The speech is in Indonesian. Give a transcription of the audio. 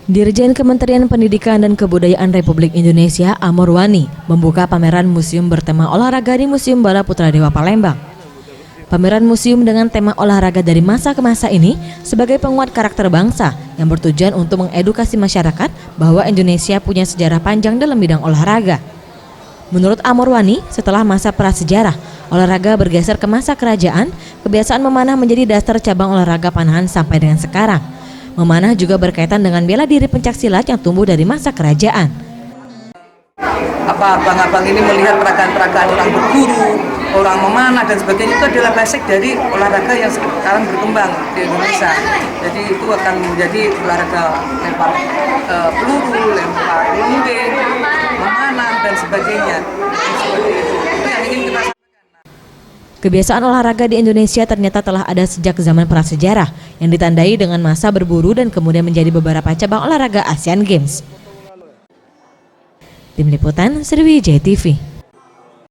Dirjen Kementerian Pendidikan dan Kebudayaan Republik Indonesia Amor Wani membuka pameran museum bertema olahraga di Museum Bala Putra Dewa Palembang. Pameran museum dengan tema olahraga dari masa ke masa ini sebagai penguat karakter bangsa yang bertujuan untuk mengedukasi masyarakat bahwa Indonesia punya sejarah panjang dalam bidang olahraga. Menurut Amor Wani, setelah masa prasejarah, olahraga bergeser ke masa kerajaan, kebiasaan memanah menjadi dasar cabang olahraga panahan sampai dengan sekarang. Memanah juga berkaitan dengan bela diri pencaksilat yang tumbuh dari masa kerajaan. Abang-abang ini melihat peragaan-peragaan orang berburu, orang memanah dan sebagainya, itu adalah basic dari olahraga yang sekarang berkembang di Indonesia. Jadi itu akan menjadi olahraga lempar peluru, lempar lembing, memanah dan sebagainya. Seperti itu yang ingin kita sampaikan. Kebiasaan olahraga di Indonesia ternyata telah ada sejak zaman prasejarah yang ditandai dengan masa berburu dan kemudian menjadi beberapa cabang olahraga Asian Games. Tim Liputan Sriwijaya TV.